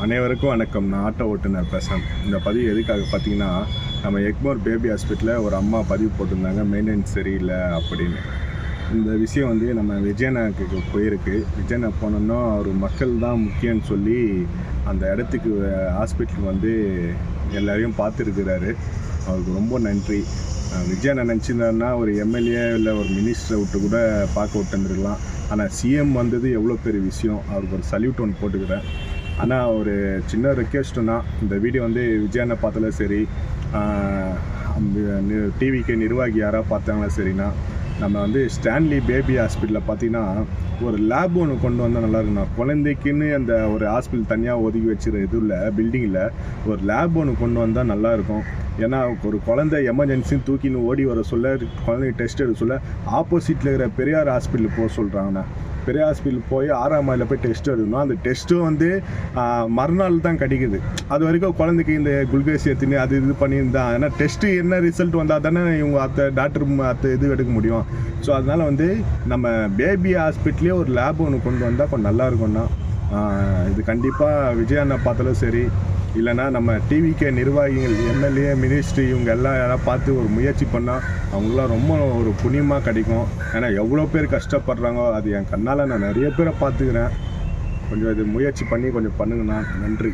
அனைவருக்கும் வணக்கம். நான் ஆட்டோ ஓட்டுநர் பிரசாந்த். இந்த பதிவு எதுக்காக பார்த்தீங்கன்னா, நம்ம எக்மோர் பேபி ஹாஸ்பிட்டலில் ஒரு அம்மா பதிவு போட்டிருந்தாங்க, மெயின்டெனன்ஸ் சரியில்லை அப்படின்னு. இந்த விஷயம் வந்து நம்ம விஜயனாக்கு போயிருக்கு. விஜயனா போனோன்னா அவர் மக்கள் தான் முக்கியம்னு சொல்லி அந்த இடத்துக்கு ஹாஸ்பிட்டலுக்கு வந்து எல்லோரையும் பார்த்துருக்கிறாரு. அவருக்கு ரொம்ப நன்றி. விஜயனா நினச்சிருந்தாருன்னா ஒரு எம்எல்ஏ இல்லை ஒரு மினிஸ்டரை விட்டு கூட பார்க்க விட்டுருந்துருக்கலாம். ஆனால் சிஎம் வந்தது எவ்வளோ பெரிய விஷயம். அவருக்கு ஒரு சல்யூட் ஒன்று போட்டுக்கிறேன். ஆனால் ஒரு சின்ன ரெக்வெஸ்ட்டுன்னா, இந்த வீடியோ வந்து விஜயனை பார்த்தாலும் சரி, டிவிக்கு நிர்வாகி யாராக பார்த்தாங்களா சரிண்ணா, நம்ம வந்து ஸ்டான்லி பேபி ஹாஸ்பிட்டலில் பார்த்தீங்கன்னா ஒரு லேப் ஒன்று கொண்டு வந்தால் நல்லாயிருக்குண்ணா. குழந்தைக்குன்னு அந்த ஒரு ஹாஸ்பிட்டல் தனியாக ஒதுக்கி வச்சுருக்க இதில் பில்டிங்கில் ஒரு லேப் ஒன்று கொண்டு வந்தால் நல்லாயிருக்கும். ஏன்னா ஒரு குழந்தை எமர்ஜென்சின்னு தூக்கின்னு ஓடி வர சொல்ல, குழந்தைக்கு டெஸ்ட் எடுக்க சொல்ல, ஆப்போசிட்டில் இருக்கிற பெரியார் ஹாஸ்பிட்டலுக்கு போக சொல்கிறாங்கண்ணா. பெரிய ஹாஸ்பிட்டல் போய் 6ஆம் மைலில் போய் டெஸ்ட் எடுக்கணும். அந்த டெஸ்ட்டும் வந்து மறுநாள் தான் கிடைக்குது. அது வரைக்கும் குழந்தைக்கு இந்த குளுக்கோஸ் ஏற்றினு அது இது பண்ணியிருந்தான். ஏன்னா டெஸ்ட்டு என்ன ரிசல்ட் வந்தால் தானே இவங்க டாக்டர் இது எடுக்க முடியும். ஸோ அதனால் வந்து நம்ம பேபி ஹாஸ்பிட்டலே ஒரு லேப் ஒன்று கொண்டு வந்தால் கொஞ்சம் நல்லாயிருக்கும்னா, இது கண்டிப்பாக விஜயண்ணா பார்த்தாலும் சரி, இல்லைனா நம்ம டிவிக்கே நிர்வாகிகள், எம்எல்ஏ, மினிஸ்ட்ரி இவங்க எல்லாம் யாராவது பார்த்து ஒரு முயற்சி பண்ணால் அவங்களாம் ரொம்ப ஒரு புண்ணியமாக கிடைக்கும். ஏன்னா எவ்வளோ பேர் கஷ்டப்படுறாங்கோ, அது என் கண்ணால் நான் நிறைய பேரை பார்த்துக்கிறேன். கொஞ்சம் இது முயற்சி பண்ணி கொஞ்சம் பண்ணுங்கண்ணா. நன்றி.